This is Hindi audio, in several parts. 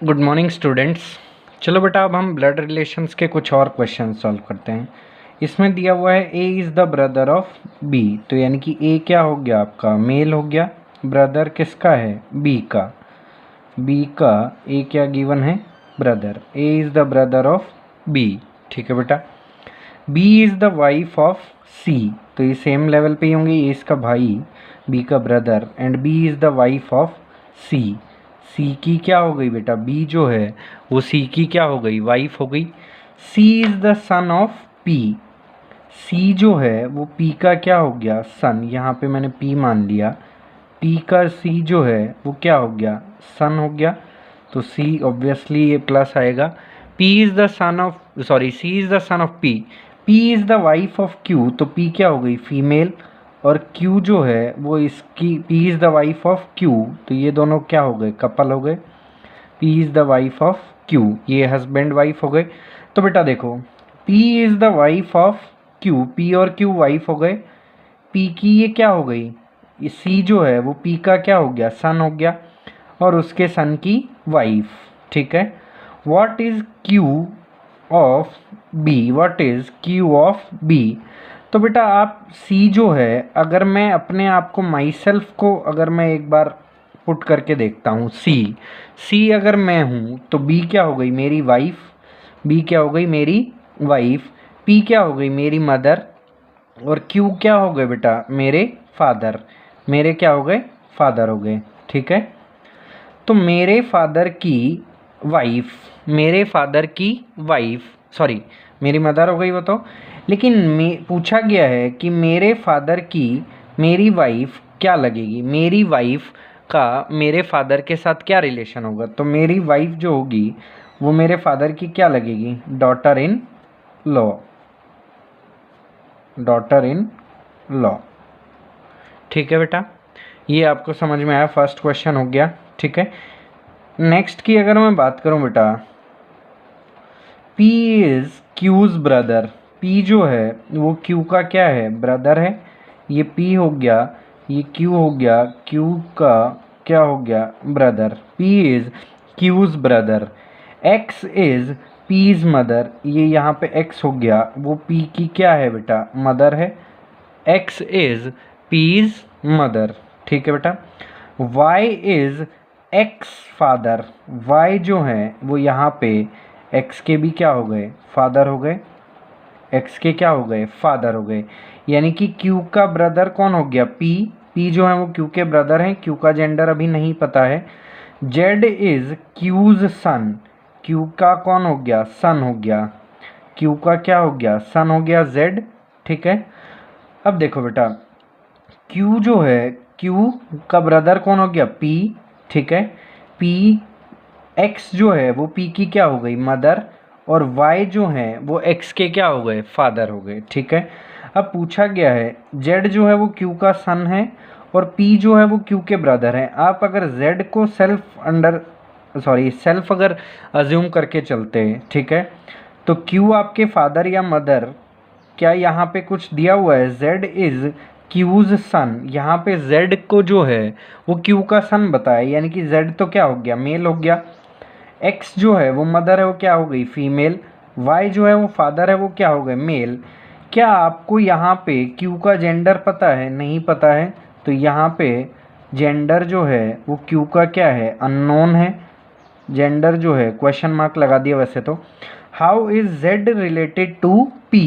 Good morning students. चलो बेटा, अब हम ब्लड रिलेशंस के कुछ और क्वेश्चन सॉल्व करते हैं। इसमें दिया हुआ है A is the brother of B, तो यानी कि ए क्या हो गया, आपका मेल हो गया। ब्रदर किसका है, बी का। बी का ए क्या गिवन है, brother. A is the brother of B, ठीक है बेटा। B is the wife of C, तो ये सेम लेवल पे ही होंगे। ए इसका भाई, बी का brother, and B is the wife of C. C की क्या हो गई बेटा, बी जो है वो सी की क्या हो गई, वाइफ हो गई। C is the son of P, C जो है वो पी का क्या हो गया, सन। यहाँ पे मैंने पी मान लिया। पी का सी जो है वो क्या हो गया, सन हो गया। तो सी ऑब्वियसली ये प्लस आएगा। P is the son of, sorry, C is the son of P. P is the wife of Q, तो पी क्या हो गई, फीमेल। और क्यू जो है वो इसकी, P is the wife of Q, तो ये दोनों क्या हो गए, कपल हो गए। P is the wife of Q, ये हस्बैंड वाइफ हो गए। तो बेटा देखो, P is the wife of Q, P और क्यू वाइफ हो गए। पी की ये क्या हो गई, ये सी जो है वो पी का क्या हो गया, सन हो गया, और उसके सन की वाइफ, ठीक है। What is Q of B, what is Q of B. तो बेटा आप सी जो है, अगर मैं अपने आप को, माई सेल्फ को अगर मैं एक बार पुट करके देखता हूँ, सी अगर मैं हूँ तो बी क्या हो गई, मेरी वाइफ। बी क्या हो गई, मेरी वाइफ। पी क्या हो गई, मेरी मदर। और क्यू क्या हो गए बेटा, मेरे फादर। मेरे क्या हो गए, फादर हो गए, ठीक है। तो मेरे फादर की वाइफ, मेरे फादर की वाइफ, सॉरी मेरी मदर हो गई वो तो, लेकिन पूछा गया है कि मेरे फादर की मेरी वाइफ क्या लगेगी। मेरी वाइफ का मेरे फादर के साथ क्या रिलेशन होगा, तो मेरी वाइफ जो होगी वो मेरे फादर की क्या लगेगी, daughter in law. Daughter in law, ठीक है बेटा। ये आपको समझ में आया, फर्स्ट क्वेश्चन हो गया, ठीक है। नेक्स्ट की अगर मैं बात करूं बेटा, P is Q's brother. P जो है वो Q का क्या है, ब्रदर है। ये P हो गया, ये Q हो गया, Q का क्या हो गया, brother. P is Q's brother. X is P's mother, ये यहाँ पे X हो गया, वो P की क्या है बेटा, मदर है। X इज P's मदर, ठीक है बेटा। Y is X father. Y जो है वो यहाँ पे X के भी क्या हो गए, फादर हो गए। X के क्या हो गए, फादर हो गए। यानी कि Q का ब्रदर कौन हो गया, P। P जो है वो Q के ब्रदर हैं। Q का जेंडर अभी नहीं पता है। Z is Q's sun. Q का कौन हो गया, सन हो गया। Q का क्या हो गया, सन हो गया Z, ठीक है। अब देखो बेटा, Q जो है, Q का ब्रदर कौन हो गया, P, ठीक है। P, X जो है वो P की क्या हो गई, मदर। और Y जो है वो X के क्या हो गए, फादर हो गए, ठीक है। अब पूछा गया है Z जो है वो Q का सन है, और P जो है वो Q के ब्रदर है। आप अगर Z को सेल्फ अगर अज्यूम करके चलते हैं, ठीक है, तो Q आपके फादर या मदर, क्या यहाँ पे कुछ दिया हुआ है, Z इज क्यूज सन। यहाँ पे Z को जो है वो Q का सन बताया, यानी कि Z तो क्या हो गया, मेल हो गया। X जो है वो मदर है, वो क्या हो गई, फीमेल। Y जो है वो फादर है, वो क्या हो गए, मेल। क्या आपको यहाँ पे Q का जेंडर पता है, नहीं पता है, तो यहाँ पे जेंडर जो है वो Q का क्या है, अननोन है। जेंडर जो है क्वेश्चन मार्क लगा दिया वैसे तो। How is Z related to P।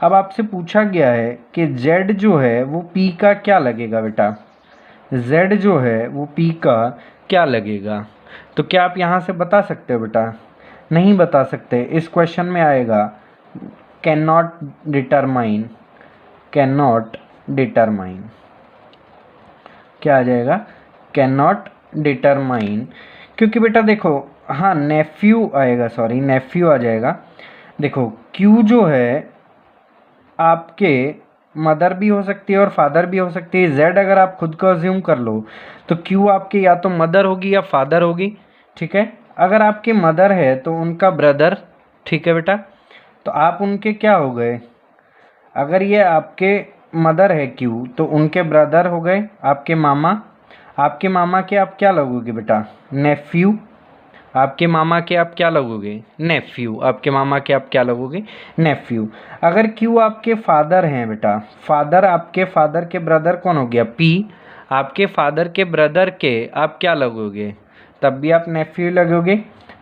अब आपसे पूछा गया है कि Z जो है वो P का क्या लगेगा बेटा। Z जो है वो P का क्या लगेगा, तो क्या आप यहाँ से बता सकते हो बेटा, नहीं बता सकते। इस क्वेश्चन में आएगा can not determine, can not determine, क्या आ जाएगा, कैन नॉट डिटरमाइन। क्योंकि बेटा देखो, हाँ नेफ्यू आएगा, सॉरी नेफ्यू आ जाएगा। देखो Q जो है आपके मदर भी हो सकती है और फादर भी हो सकती है। Z अगर आप खुद को अज्यूम कर लो तो Q आपके या तो मदर होगी या फादर होगी, ठीक है। अगर आपके मदर है तो उनका ब्रदर, ठीक है बेटा, तो आप उनके क्या हो गए, अगर ये आपके मदर है Q तो उनके ब्रदर हो गए, आपके मामा। आपके मामा के आप क्या लगोगे बेटा, नेफ्यू, आपके मामा के आप क्या लगोगे, नेफ्यू। आपके मामा के आप क्या लगोगे, नेफ्यू। अगर क्यू आपके फादर हैं बेटा, फादर, आपके फादर के ब्रदर कौन हो गया, पी। आपके फादर के ब्रदर के आप क्या लगोगे, तब भी आप नेफ्यू लगोगे।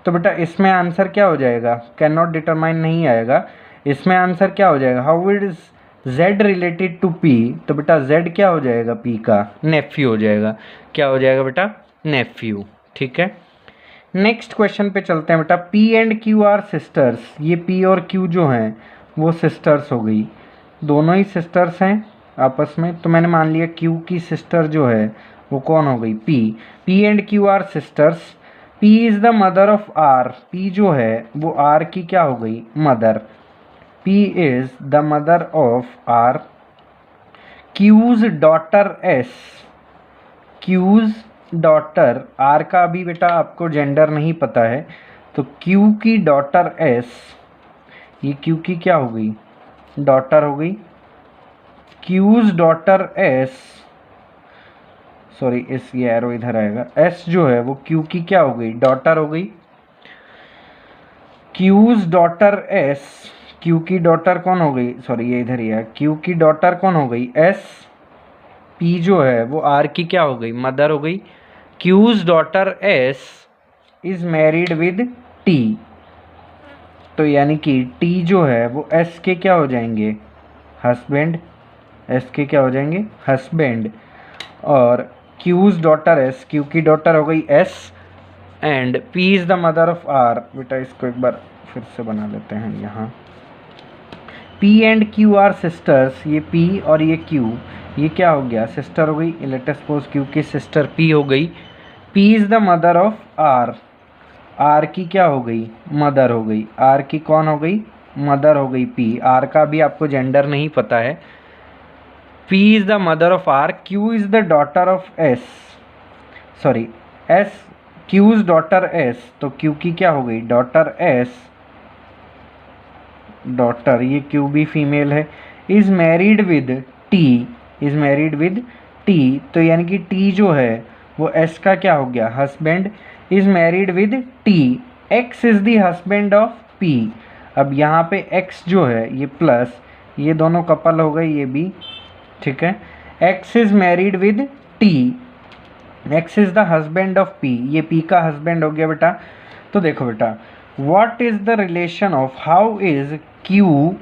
तो बेटा इसमें आंसर क्या हो जाएगा, कैन नॉट डिटरमाइन नहीं आएगा, इसमें आंसर क्या हो जाएगा, how is z related to p। तो बेटा z क्या हो जाएगा, p का नेफ्यू हो जाएगा। क्या हो जाएगा बेटा, नेफ्यू। ठीक है, नेक्स्ट क्वेश्चन पे चलते हैं बेटा। p and q are sisters, ये p और q जो हैं वो सिस्टर्स हो गई, दोनों ही सिस्टर्स हैं आपस में। तो मैंने मान लिया q की सिस्टर जो है वो कौन हो गई, p। p and q are sisters, p is the mother of r, p जो है वो r की क्या हो गई, mother. p is the mother of r, q's daughter s, q's daughter, r का अभी बेटा आपको जेंडर नहीं पता है, तो q की डॉटर s, ये q की क्या हो गई, डॉटर हो गई। q's डॉटर s, सॉरी इस ये एरो इधर आएगा, s जो है वो q की क्या हो गई, डॉटर हो गई। q's डॉटर s, q की डॉटर कौन हो गई, सॉरी ये इधर ही है, q की डॉटर कौन हो गई, s। p जो है वो r की क्या हो गई, मदर हो गई। q's daughter s is married with t, तो यानी कि t जो है वो s के क्या हो जाएंगे, हस्बैंड, s के क्या हो जाएंगे, हस्बैंड। और q's डॉटर s, q की डॉटर हो गई s, and p is the mother of r। बेटा इसको एक बार फिर से बना लेते हैं यहाँ। p and q are sisters, ये p और ये q, ये क्या हो गया, सिस्टर हो गई। लेट अस सपोज q की सिस्टर p हो गई, p is the mother of r, r की क्या हो गई, मदर हो गई। r की कौन हो गई, मदर हो गई p। r का भी आपको जेंडर नहीं पता है। p is the mother of r, q is the daughter of s, sorry s, q's daughter s, तो q की क्या हो गई, डॉटर s, डॉटर, ये q भी फीमेल है। Is married with t, is married with t, तो यानी कि t जो है वो s का क्या हो गया, husband. Is married with t, x is the husband of p। अब यहाँ पे x जो है ये प्लस, ये दोनों कपल हो गए, ये भी ठीक है। x is married with t, x is the husband of p, ये p का हस्बैंड हो गया बेटा। तो देखो बेटा, what is the relation of, how is q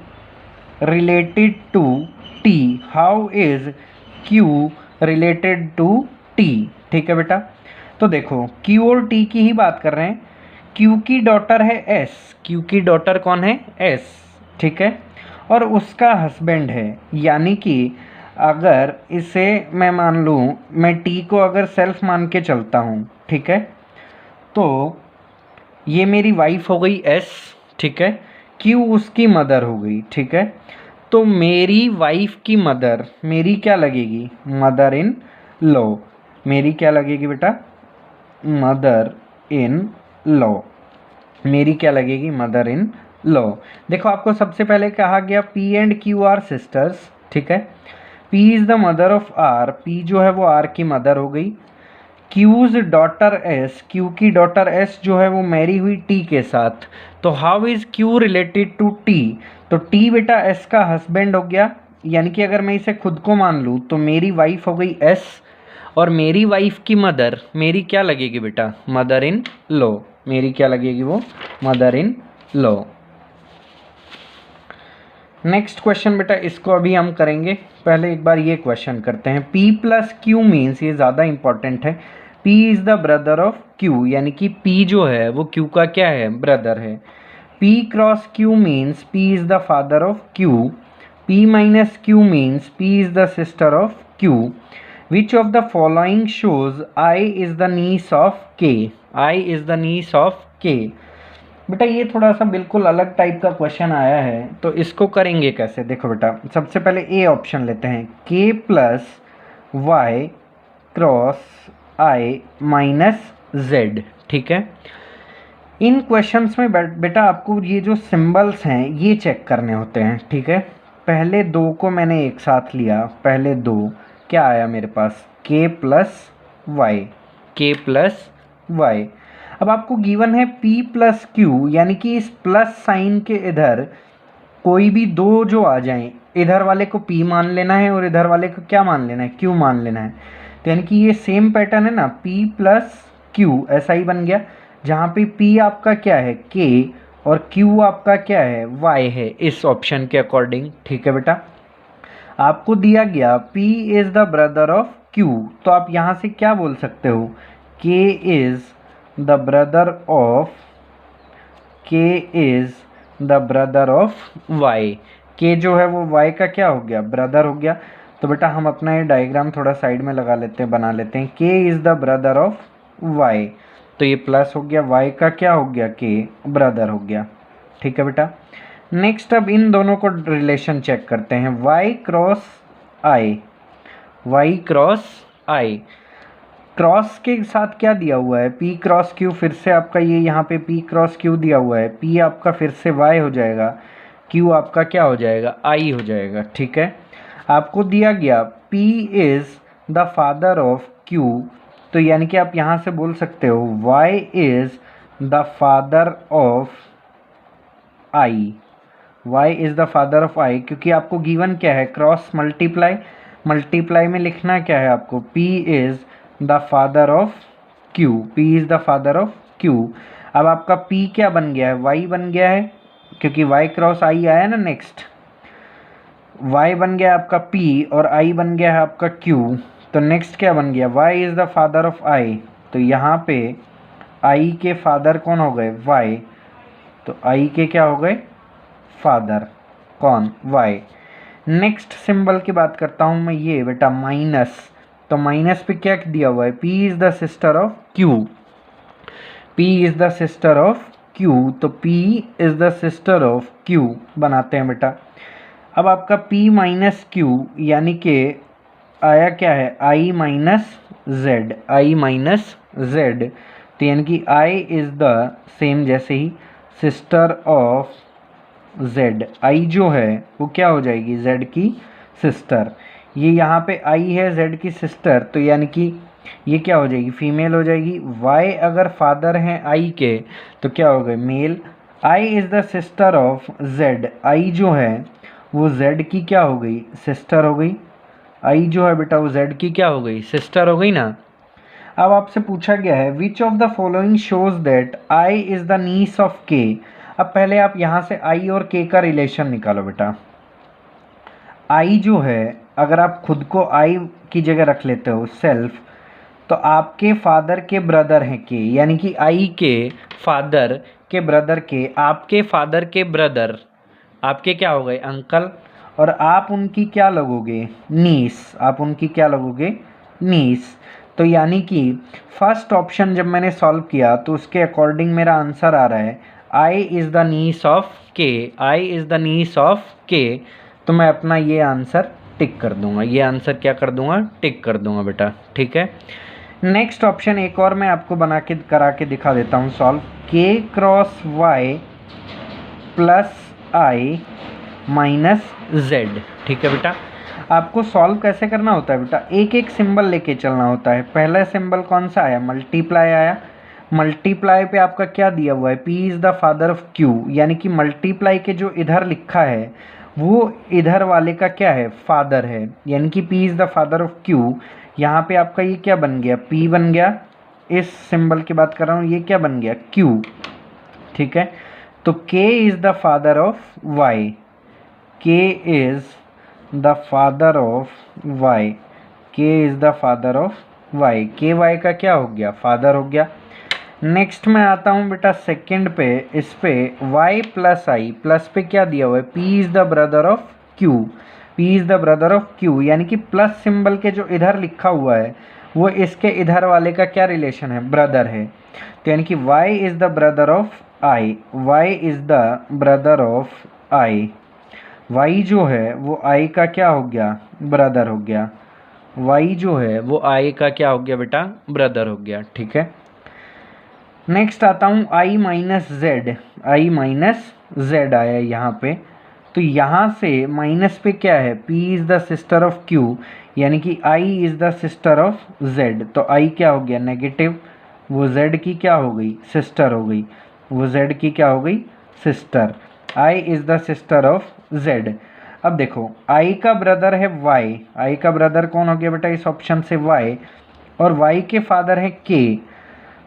related to t, how is q related to t। ठीक है बेटा, तो देखो q और t की ही बात कर रहे हैं। q की डॉटर है s, q की डॉटर कौन है, s, ठीक है, और उसका हस्बैंड है। यानी कि अगर इसे मैं मान लूँ, मैं t को अगर सेल्फ मान के चलता हूँ, ठीक है, तो ये मेरी वाइफ हो गई s, ठीक है, q उसकी मदर हो गई, ठीक है। तो मेरी वाइफ की मदर मेरी क्या लगेगी, मदर इन लॉ, मेरी क्या लगेगी बेटा, मदर इन लॉ, मेरी क्या लगेगी, मदर इन लॉ। देखो आपको सबसे पहले कहा गया p and q are sisters, ठीक है। p is the mother of r, p जो है वो r की मदर हो गई। q's डॉटर s, q की डॉटर s जो है वो मैरी हुई t के साथ। तो how is q related to t, तो t बेटा s का हस्बैंड हो गया। यानी कि अगर मैं इसे खुद को मान लूँ तो मेरी वाइफ हो गई s, और मेरी वाइफ की मदर मेरी क्या लगेगी बेटा, मदर इन लॉ, मेरी क्या लगेगी वो, mother in law. Next question बेटा, इसको अभी हम करेंगे, पहले एक बार ये क्वेश्चन करते हैं। p प्लस क्यू मीन्स, ये ज़्यादा इंपॉर्टेंट है, p is the brother of q, यानी कि p जो है वो q का क्या है, ब्रदर है। p cross q means p is the father of q, p minus q means p is the sister of q। Which of the following shows I is the niece of k, I is the niece of k। बेटा ये थोड़ा सा बिल्कुल अलग टाइप का क्वेश्चन आया है, तो इसको करेंगे कैसे, देखो बेटा सबसे पहले ए ऑप्शन लेते हैं, k प्लस वाई क्रॉस आई माइनस जेड, ठीक है। इन क्वेश्चंस में बेटा आपको ये जो सिंबल्स हैं ये चेक करने होते हैं, ठीक है। पहले दो को मैंने एक साथ लिया, पहले दो क्या आया मेरे पास, k plus Y, k plus Y. अब आपको गिवन है p प्लस क्यू, यानी कि इस प्लस साइन के इधर कोई भी दो जो आ जाएं, इधर वाले को p मान लेना है और इधर वाले को क्या मान लेना है, q मान लेना है। तो यानी कि ये सेम पैटर्न है ना, p प्लस क्यू ऐसा ही बन गया, जहाँ पे p आपका क्या है k और q आपका क्या है y है इस ऑप्शन के अकॉर्डिंग। ठीक है बेटा, आपको दिया गया p is the brother of q, तो आप यहाँ से क्या बोल सकते हो, k is the brother of y, k जो है वो y का क्या हो गया, ब्रदर हो गया। तो बेटा हम अपना ये डायग्राम थोड़ा साइड में लगा लेते हैं, बना लेते हैं, k is the brother of y, तो ये प्लस हो गया, y का क्या हो गया, k ब्रदर हो गया। ठीक है बेटा, नेक्स्ट अब इन दोनों को रिलेशन चेक करते हैं, y क्रॉस i, क्रॉस के साथ क्या दिया हुआ है, p क्रॉस q, फिर से आपका ये यहाँ पे p क्रॉस q दिया हुआ है, p आपका फिर से y हो जाएगा, q आपका क्या हो जाएगा, i हो जाएगा। ठीक है, आपको दिया गया p is the father of q, तो यानी कि आप यहाँ से बोल सकते हो y is the father of i, y is the father of i, क्योंकि आपको गिवन क्या है, क्रॉस मल्टीप्लाई में लिखना क्या है आपको, p is the father of q, p is the father of q। अब आपका p क्या बन गया है, y बन गया है, क्योंकि y क्रॉस i आया ना, नेक्स्ट y बन गया आपका p और i बन गया है आपका q, तो नेक्स्ट क्या बन गया, y is the father of i, तो यहाँ पे i के फादर कौन हो गए, y, तो i के क्या हो गए, फादर कौन, y। नेक्स्ट सिंबल की बात करता हूँ मैं, ये बेटा माइनस, तो माइनस पे क्या दिया हुआ है, p is the sister of q, p is the sister of q, तो p is the sister of q बनाते हैं बेटा। अब आपका p माइनस q, यानी कि आया क्या है, i माइनस z, तो यानी कि i इज द सेम जैसे ही सिस्टर ऑफ z, i जो है वो क्या हो जाएगी, z की सिस्टर, ये यहाँ पे i है z की सिस्टर, तो यानी कि ये क्या हो जाएगी, फीमेल हो जाएगी। y अगर फादर हैं i के तो क्या हो गए, male. i is the sister of z, i जो है वो z की क्या हो गई, सिस्टर हो गई, i जो है बेटा वो z की क्या हो गई, सिस्टर हो गई ना। अब आपसे पूछा गया है which of the following shows that i is the niece of k। अब पहले आप यहाँ से i और k का रिलेशन निकालो बेटा। i जो है अगर आप खुद को i की जगह रख लेते हो सेल्फ, तो आपके फादर के ब्रदर हैं के, यानी कि i के फादर के ब्रदर के, आपके फादर के ब्रदर आपके क्या हो गए, अंकल, और आप उनकी क्या लगोगे, नीस, आप उनकी क्या लगोगे, नीस। तो यानी कि फर्स्ट ऑप्शन जब मैंने सॉल्व किया तो उसके अकॉर्डिंग मेरा आंसर आ रहा है I is the niece of के, I is the niece of के, तो मैं अपना ये आंसर टिक कर दूंगा, ये आंसर क्या कर दूंगा, टिक कर दूंगा बेटा। ठीक है, नेक्स्ट ऑप्शन एक और मैं आपको बना के करा के दिखा देता हूँ सॉल्व, के क्रॉस वाई प्लस आई माइनस जेड। ठीक है बेटा, आपको सॉल्व कैसे करना होता है बेटा, एक एक सिंबल लेके चलना होता है। पहला सिंबल कौन सा आया, मल्टीप्लाई आया, मल्टीप्लाई पे आपका क्या दिया हुआ है, p is the father of q, यानी कि मल्टीप्लाई के जो इधर लिखा है वो इधर वाले का क्या है, फादर है, यानी कि p is the father of q। यहाँ पे आपका ये क्या बन गया, p बन गया, इस सिंबल की बात कर रहा हूँ, ये क्या बन गया, q। ठीक है, तो k is the father of y, k is the father of y, k is the father of y, के y का क्या हो गया, फादर हो गया। नेक्स्ट मैं आता हूँ बेटा सेकंड पे, इस पे y प्लस आई, प्लस पे क्या दिया हुआ है, p is the brother of q, p is the brother of q, यानी कि प्लस सिंबल के जो इधर लिखा हुआ है वो इसके इधर वाले का क्या रिलेशन है, ब्रदर है, तो यानी कि y is the brother of i, y is the brother of i, y जो है वो i का क्या हो गया, ब्रदर हो गया, y जो है वो i का क्या हो गया बेटा, ब्रदर हो गया। ठीक है, नेक्स्ट आता हूँ i minus Z, I minus Z आया यहाँ पे, तो यहाँ से माइनस पे क्या है, p is the sister of q, यानी कि i is the sister of z, तो i क्या हो गया, नेगेटिव, वो Z की क्या हो गई, सिस्टर हो गई, वो Z की क्या हो गई, sister. I is the sister of Z। अब देखो I का ब्रदर है Y, I का ब्रदर कौन हो गया बेटा इस ऑप्शन से Y, और Y के फादर है K।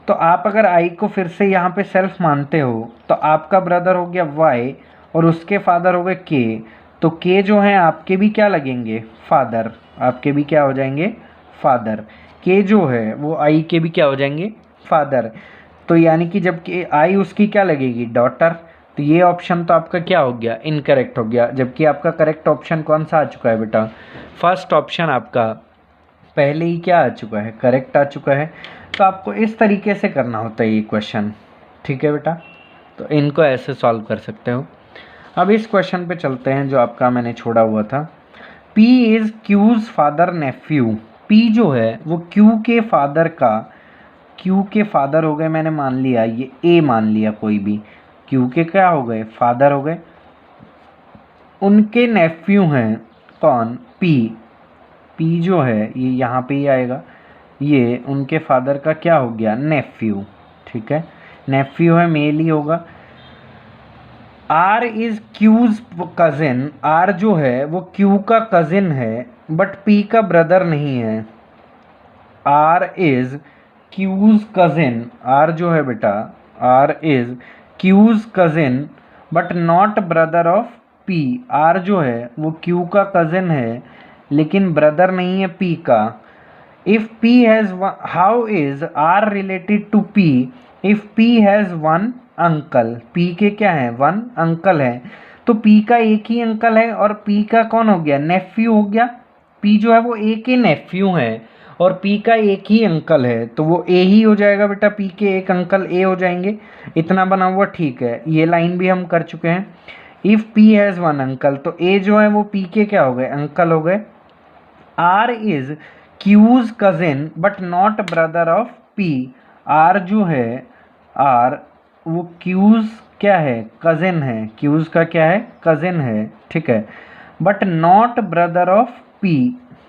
तो आप अगर I को फिर से यहाँ पे सेल्फ मानते हो तो आपका ब्रदर हो गया Y और उसके फादर हो गए K, तो K जो है आपके भी क्या लगेंगे, फादर, आपके भी क्या हो जाएंगे, फादर। K जो है वो I के भी क्या हो जाएंगे, फादर। तो यानी कि जब कि I उसकी क्या लगेगी, डॉटर। तो ये ऑप्शन तो आपका क्या हो गया, इनकरेक्ट हो गया, जबकि आपका करेक्ट ऑप्शन कौन सा आ चुका है बेटा, फर्स्ट ऑप्शन आपका पहले ही क्या आ चुका है, करेक्ट आ चुका है। तो आपको इस तरीके से करना होता है ये क्वेश्चन, ठीक है बेटा। तो इनको ऐसे सॉल्व कर सकते हो। अब इस क्वेश्चन पे चलते हैं जो आपका मैंने छोड़ा हुआ था। P is Q's father nephew. P जो है वो Q के फादर का, Q के फादर हो गए, मैंने मान लिया ये A मान लिया, कोई भी Q के क्या हो गए, फादर हो गए, उनके नेफ्यू हैं कौन, P। P जो है ये यहाँ पे ही आएगा, ये उनके फादर का क्या हो गया, नेफ्यू, ठीक है, नेफ्यू है, मेल ही होगा। R is Q's cousin, R जो है वो Q का कजिन है बट P का ब्रदर नहीं है। R is Q's cousin, R जो है बेटा, R is Q's cousin but not brother of P। R जो है वो Q का कजिन है लेकिन ब्रदर नहीं है P का। If P has one, how is R related to P if P has one uncle? P के क्या है, वन अंकल है, तो P का एक ही अंकल है और P का कौन हो गया, नेफ्यू हो गया। P जो है वो A के नेफ्यू है और P का एक ही अंकल है, तो वो A ही हो जाएगा बेटा, P के एक अंकल A हो जाएंगे। इतना बना हुआ ठीक है, ये लाइन भी हम कर चुके हैं। If P has one uncle, तो A जो है वो P के क्या हो गए, अंकल हो गए। R is Q's cousin but not brother of P। R जो है, R वो क्यूज क्या है, कजिन है, क्यूज का क्या है, कजिन है, ठीक है, but not brother of P,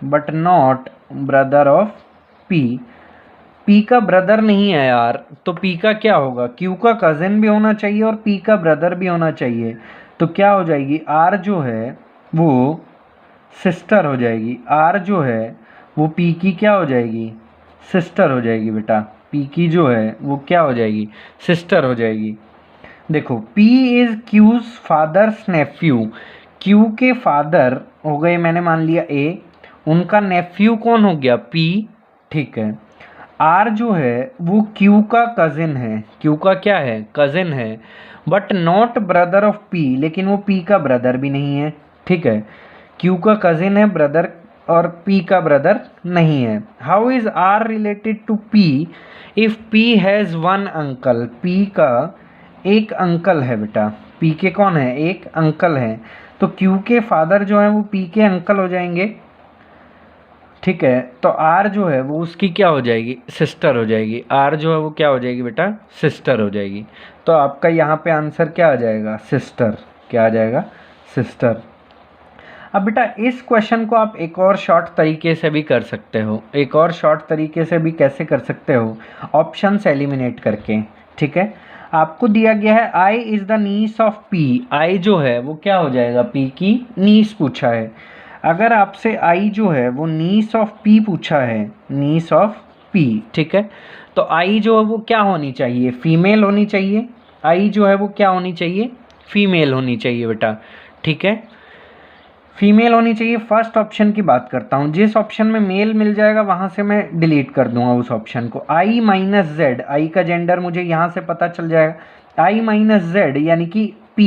but not brother of P। P का ब्रदर नहीं है यार, तो P का क्या होगा, Q का कजिन भी होना चाहिए और P का ब्रदर भी होना चाहिए, तो क्या हो जाएगी, R जो है वो सिस्टर हो जाएगी। R जो है वो P की क्या हो जाएगी, सिस्टर हो जाएगी बेटा, P की जो है वो क्या हो जाएगी, सिस्टर हो जाएगी। देखो P is Q's father's nephew, Q के फादर हो गए मैंने मान लिया A, उनका नेफ्यू कौन हो गया, P, ठीक है। R जो है वो Q का कजिन है, Q का क्या है, कजिन है, but not brother of P, लेकिन वो P का ब्रदर भी नहीं है, ठीक है। Q का कजिन है ब्रदर और P का ब्रदर नहीं है। How is R related to P if P has one uncle, P का एक अंकल है बेटा, P के कौन है, एक अंकल है, तो Q के फादर जो है वो P के अंकल हो जाएंगे, ठीक है। तो R जो है वो उसकी क्या हो जाएगी, सिस्टर हो जाएगी, R जो है वो क्या हो जाएगी बेटा, सिस्टर हो जाएगी। तो आपका यहाँ पे आंसर क्या आ जाएगा, सिस्टर, क्या आ जाएगा, सिस्टर। अब बेटा इस क्वेश्चन को आप एक और शॉर्ट तरीके से भी कर सकते हो, एक और शॉर्ट तरीके से भी कैसे कर सकते हो, ऑप्शंस एलिमिनेट करके, ठीक है। आपको दिया गया है I is the niece of P, I जो है वो क्या हो जाएगा, P की नीस पूछा है। अगर आपसे I जो है वो नीस ऑफ P पूछा है, नीस ऑफ P, ठीक है, तो I जो है वो क्या होनी चाहिए, फीमेल होनी चाहिए, I जो है वो क्या होनी चाहिए, फीमेल होनी चाहिए बेटा, ठीक है, फीमेल होनी चाहिए। फर्स्ट ऑप्शन की बात करता हूँ, जिस ऑप्शन में मेल मिल जाएगा वहाँ से मैं डिलीट कर दूंगा उस ऑप्शन को। I माइनस जेड, आई का जेंडर मुझे यहाँ से पता चल जाएगा, I माइनस जेड यानी कि P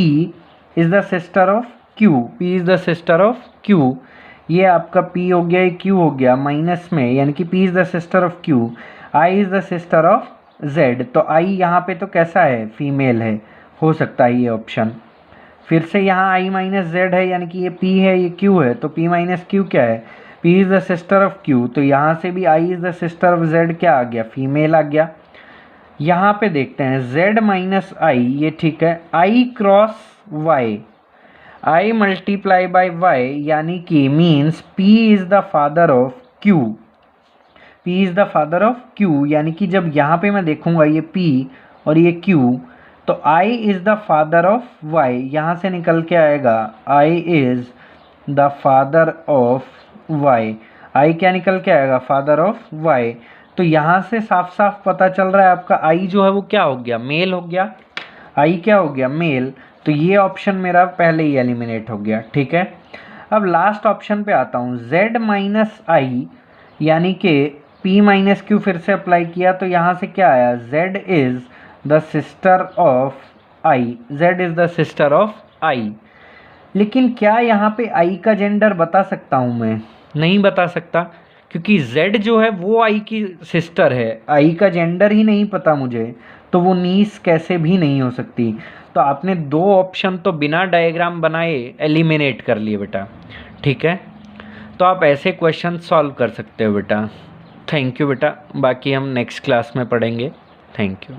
is the sister of Q, P is the sister of Q, ये आपका P हो गया, ये Q हो गया माइनस में, यानी कि P is the sister of Q, I is the sister of Z, तो I यहाँ पे तो कैसा है, फीमेल है, हो सकता है ये ऑप्शन। फिर से यहाँ I माइनस जेड है यानी कि ये P है, ये Q है, तो P माइनस Q क्या है, P is the sister of Q, तो यहाँ से भी I is the sister of Z क्या आ गया, फीमेल आ गया। यहाँ पे देखते हैं Z माइनस I, ये ठीक है, I cross Y, I multiply by Y यानी कि means P is the father of Q, P is the father of Q, यानी कि जब यहाँ पे मैं देखूँगा ये P और ये Q, तो I is the father of Y, यहाँ से निकल के आएगा I is the father of Y, I क्या निकल के आएगा, फादर ऑफ Y। तो यहाँ से साफ साफ पता चल रहा है आपका I जो है वो क्या हो गया, मेल हो गया। I क्या हो गया, मेल। तो ये ऑप्शन मेरा पहले ही एलिमिनेट हो गया, ठीक है। अब लास्ट ऑप्शन पे आता हूँ, Z माइनस आई, यानी कि P माइनस क्यू फिर से अप्लाई किया, तो यहाँ से क्या आया, Z is the sister of I, Z is the sister of I। लेकिन क्या यहाँ पे I का जेंडर बता सकता हूँ मैं, नहीं बता सकता, क्योंकि Z जो है वो I की सिस्टर है, I का जेंडर ही नहीं पता मुझे, तो वो नीस कैसे भी नहीं हो सकती। तो आपने दो ऑप्शन तो बिना डायग्राम बनाए एलिमिनेट कर लिए बेटा, ठीक है। तो आप ऐसे क्वेश्चन सॉल्व कर सकते हो बेटा। थैंक यू बेटा, बाकी हम नेक्स्ट क्लास में पढ़ेंगे। Thank you.